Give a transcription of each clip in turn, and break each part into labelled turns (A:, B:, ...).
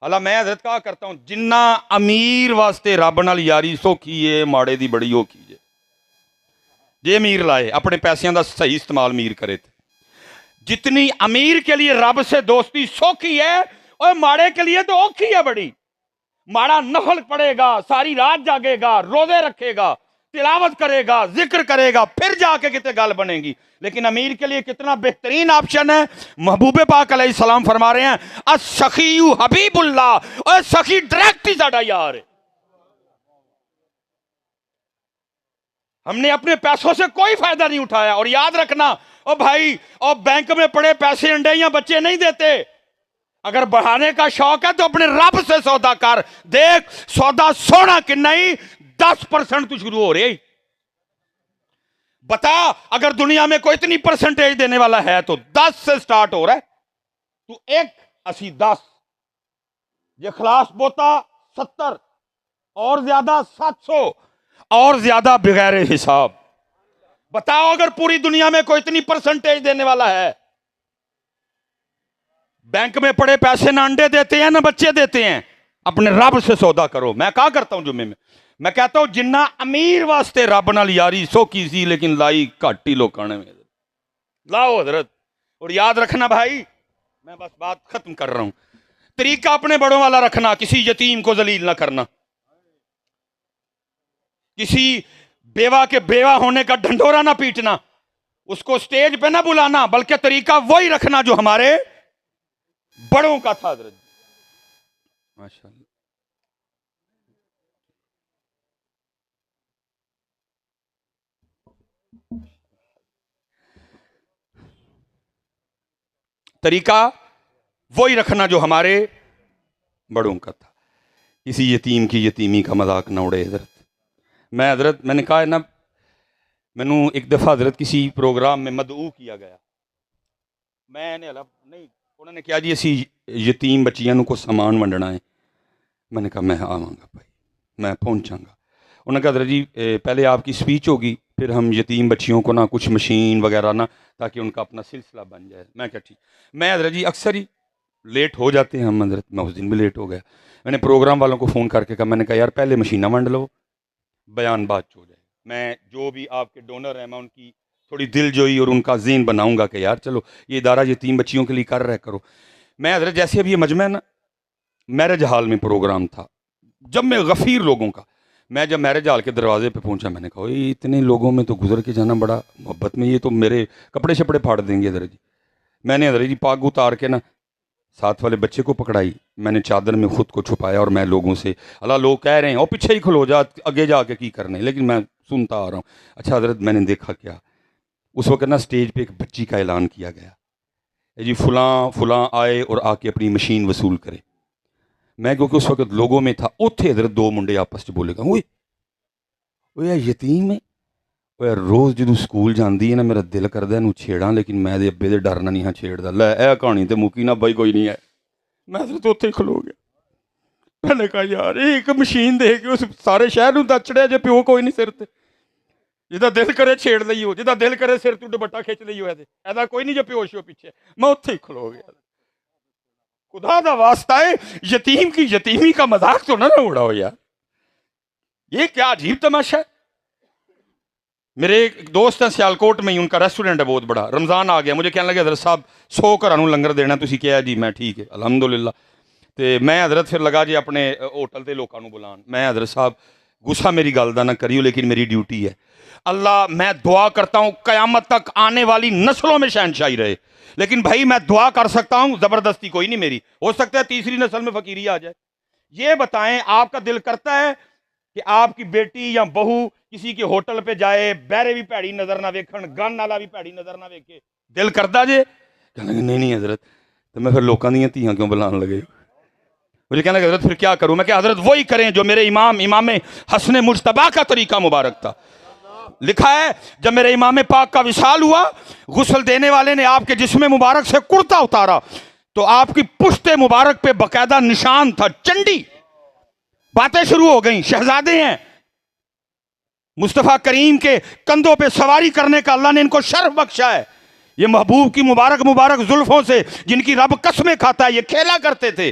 A: اللہ میں حضرت کہا کرتا ہوں جنہ امیر واسطے رب نال یاری سوکھی ہے ماڑے دی بڑی اوکھی ہے. جے امیر لائے اپنے پیسوں کا صحیح استعمال امیر کرے تھے. جتنی امیر کے لیے رب سے دوستی سوکھی ہے اور ماڑے کے لیے تو اوکھی ہے بڑی. ماڑا نفل پڑھے گا, ساری رات جاگے گا, روزے رکھے گا, تلاوت کرے گا, ذکر کرے گا, پھر جا کے کتے گل بنے گی. لیکن امیر کے لیے کتنا بہترین آپشن ہے. محبوب پاک علیہ السلام فرما رہے ہیں السخی حبیب اللہ, اور سخی ڈائریکٹ ہی ساڈا یار ہے. ہم نے اپنے پیسوں سے کوئی فائدہ نہیں اٹھایا. اور یاد رکھنا او بھائی, اور بینک میں پڑے پیسے انڈے یا بچے نہیں دیتے. اگر بڑھانے کا شوق ہے تو اپنے رب سے سودا کر. دیکھ سودا سونا کہ نہیں 10% تو شروع ہو رہی. بتا اگر دنیا میں کوئی اتنی پرسنٹیج دینے والا ہے تو 10 سے سٹارٹ ہو رہا ہے. تو 1 80 10 یہ خلاص بوتا 70 اور زیادہ 700 اور زیادہ بغیر حساب. بتاؤ اگر پوری دنیا میں کوئی اتنی پرسنٹیج دینے والا ہے. بینک میں پڑے پیسے نہ انڈے دیتے ہیں نہ بچے دیتے ہیں. اپنے رب سے سودا کرو. میں کہا کرتا ہوں جمعے میں کہتا ہوں جنہ امیر واسطے رب نال یاری سوکھی سی لیکن لائی گھٹ ہی لوکانے میں لاؤ حضرت. اور یاد رکھنا بھائی, میں بس بات ختم کر رہا ہوں, طریقہ اپنے بڑوں والا رکھنا. کسی یتیم کو ذلیل نہ کرنا, کسی بیوہ کے بیوہ ہونے کا ڈھنڈورا نہ پیٹنا, اس کو سٹیج پہ نہ بلانا, بلکہ طریقہ وہی رکھنا جو ہمارے بڑوں کا تھا. حضرت ماشاءاللہ. طریقہ وہی رکھنا جو ہمارے بڑوں کا تھا. کسی یتیم کی یتیمی کا مذاق نہ اڑے. حضرت میں نے کہا ہے نا, میں نے ایک دفعہ حضرت کسی پروگرام میں مدعو کیا گیا. میں نے نہیں, انہوں نے کیا جی اسی یتیم بچیاں کو سامان ونڈنا ہے. میں نے کہا میں آواں گا بھائی, میں پہنچاں گا. انہوں نے کہا حضرت جی پہلے آپ کی سپیچ ہوگی, پھر ہم یتیم بچیوں کو نہ کچھ مشین وغیرہ نہ, تاکہ ان کا اپنا سلسلہ بن جائے. میں کہا ٹھیک. میں حضرت جی اکثر ہی لیٹ ہو جاتے ہیں ہم. حضرت میں اس دن بھی لیٹ ہو گیا. میں نے پروگرام والوں کو فون کر کے کہا, میں نے کہا یار پہلے مشینہ ونڈ لو, بیان بات ہو جائے. میں جو بھی آپ کے ڈونر ہیں میں ان کی تھوڑی دل جوئی اور ان کا ذہن بناؤں گا کہ یار چلو یہ ادارہ یتیم بچیوں کے لیے کر رہے کرو. میں حضرت جیسے ابھی یہ مجمع ہے نا, میرج ہال میں پروگرام تھا جب میں غفیر لوگوں کا. میں جب میرج ہال کے دروازے پہ پہنچا, میں نے کہا اتنے لوگوں میں تو گزر کے جانا بڑا محبت میں, یہ تو میرے کپڑے شپڑے پھاڑ دیں گے. حضرت جی میں نے حضرت جی پاگ اتار کے نا ساتھ والے بچے کو پکڑائی, میں نے چادر میں خود کو چھپایا, اور میں لوگوں سے اللہ لوگ کہہ رہے ہیں اور پیچھے ہی کھلو جا, آگے جا کے کی کرنے, لیکن میں سنتا آ رہا ہوں. اچھا حضرت میں نے دیکھا کیا, اس وقت نا سٹیج پہ ایک بچی کا اعلان کیا گیا جی فلاں آئے اور آ کے اپنی مشین وصول کرے. میں کیونکہ اس وقت لوگوں میں تھا, اتھے حضرت 2 منڈے آپس بولے گا وہ یتیم ہے, وہ روز جدو سکول جاندی ہے نا میرا دل کردا ہے چھیڑاں, لیکن میں دے ابے دے ڈر نہ نہیں چھیڑدا. لے اے کہانی تے مکی نہ بھائی کوئی نہیں ہے. میں حضرت اتھے کھلو گیا. میں نے کہا یار ایک مشین دے کے اس سارے شہر نوں دچڑیا جے پیو کوئی نہیں سر تے, جدا دل کرے چھیڑ لئیو, جدا دل کرے سر تو دوپٹہ کھچ لئیو, ایسا کوئی نہیں جو پیو شو پیچھے. میں اتھے ہی کھلو گیا. خدا دا واسطہ ہے یتیم کی یتیمی کا مذاق تو نہ اڑاؤ یار, یہ کیا عجیب تماشا ہے. میرے ایک دوست ہیں سیالکوٹ میں ہی, ان کا ریسٹورینٹ ہے بہت بڑا. رمضان آ گیا, مجھے کہنے لگے حضرت صاحب 100 گھروں لنگر دینا, تسی کیا جی؟ میں ٹھیک ہے الحمدللہ. تے میں حضرت پھر لگا جی اپنے ہوٹل تے لوکاں نوں بلان. میں حضرت صاحب غصہ میری گل دا نہ کریو, لیکن میری ڈیوٹی ہے. اللہ میں دعا کرتا ہوں قیامت تک آنے والی نسلوں میں شہنشاہی رہے, لیکن بھائی میں دعا کر سکتا ہوں, زبردستی کوئی نہیں میری. ہو سکتا ہے تیسری نسل میں فقیری آ جائے. یہ بتائیں آپ کا دل کرتا ہے کہ آپ کی بیٹی یا بہو کسی کے ہوٹل پہ جائے, بہرے بھی پیڑی نظر نہ ویکھن, گن والا بھی پیڑی نظر نہ ویکھے, دل کردا جے؟ کہنے لگے نہیں حضرت. تو میں پھر لوکاں دیاں تھیاں کیوں بلان لگے. مجھے کہنے لگے حضرت پھر کیا کروں؟ میں کہ حضرت وہی کریں جو میرے امام حسن مجتبیٰ کا طریقہ مبارک تھا. لکھا ہے جب میرے امام پاک کا وصال ہوا, غسل دینے والے نے آپ کے جسم مبارک سے کرتا اتارا تو آپ کی پشت مبارک پہ باقاعدہ نشان تھا چنڈی. باتیں شروع ہو گئیں. شہزادے ہیں, مصطفیٰ کریم کے کندھوں پہ سواری کرنے کا اللہ نے ان کو شرف بخشا ہے. یہ محبوب کی مبارک زلفوں سے جن کی رب قسمیں کھاتا ہے یہ کھیلا کرتے تھے.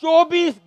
A: 24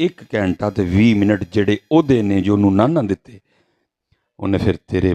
A: 1 ਘੰਟਾ ਤੇ 20 ਮਿੰਟ ਜਿਹੜੇ ਉਹਦੇ ਨੇ ਜੋ ਉਹਨੂੰ ਨਾ ਦਿੱਤੇ, ਉਹਨੇ ਫਿਰ ਤੇਰੇ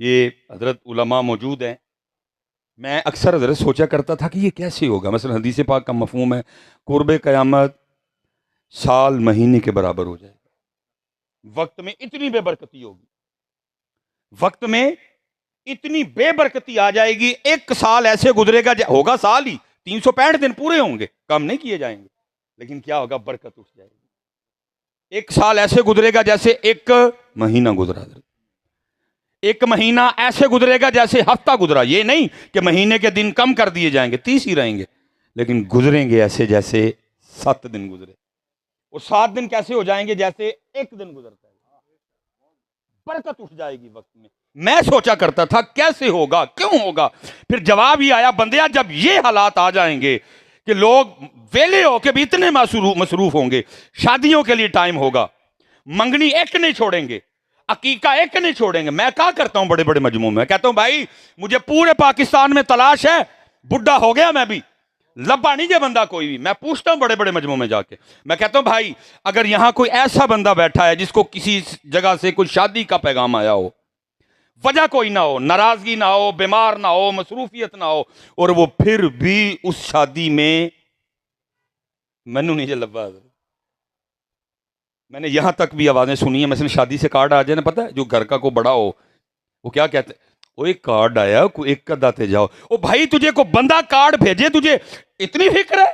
A: یہ حضرت علماء موجود ہیں. میں اکثر حضرت سوچا کرتا تھا کہ یہ کیسے ہوگا. مثلا حدیث پاک کا مفہوم ہے قرب قیامت سال مہینے کے برابر ہو جائے گا. وقت میں اتنی بے برکتی ہوگی، وقت میں اتنی بے برکتی آ جائے گی. 1 سال ایسے گزرے گا، ہوگا سال ہی 365 دن پورے ہوں گے، کم نہیں کیے جائیں گے، لیکن کیا ہوگا؟ برکت اٹھ جائے گی. 1 سال ایسے گزرے گا جیسے 1 مہینہ گزرا. 1 مہینہ ایسے گزرے گا جیسے ہفتہ گزرا. یہ نہیں کہ مہینے کے دن کم کر دیے جائیں گے، 30 ہی رہیں گے، لیکن گزریں گے ایسے جیسے 7 دن گزرے. اور 7 دن کیسے ہو جائیں گے؟ جیسے 1 دن گزرتا ہے. برکت اٹھ جائے گی وقت میں. میں سوچا کرتا تھا کیسے ہوگا، کیوں ہوگا؟ پھر جواب ہی آیا، بندیا جب یہ حالات آ جائیں گے کہ لوگ ویلے ہو کے بھی اتنے مصروف ہوں گے، شادیوں کے لیے ٹائم ہوگا، منگنی 1 نہیں چھوڑیں گے، عقیقہ 1 نہیں چھوڑیں گے. میں کہا کرتا ہوں بڑے بڑے مجموعوں میں، کہتا ہوں بھائی مجھے پورے پاکستان میں تلاش ہے، بڈھا ہو گیا میں بھی، لبا نہیں جے بندہ کوئی بھی. میں پوچھتا ہوں بڑے بڑے مجموعوں میں جا کے، میں کہتا ہوں بھائی اگر یہاں کوئی ایسا بندہ بیٹھا ہے جس کو کسی جگہ سے کوئی شادی کا پیغام آیا ہو، وجہ کوئی نہ ہو، ناراضگی نہ ہو، بیمار نہ ہو، مصروفیت نہ ہو، اور وہ پھر بھی اس شادی میں منو نہیں جے لبا. میں نے یہاں تک بھی آوازیں سنی ہیں، مثلا شادی سے کارڈ آ جائے نا، پتہ ہے جو گھر کا کوئی بڑا ہو وہ کیا کہتے ہیں، وہ ایک کارڈ آیا کوئی 1 قدہ تے جاؤ. او بھائی تجھے کو بندہ کارڈ بھیجے، تجھے اتنی فکر ہے؟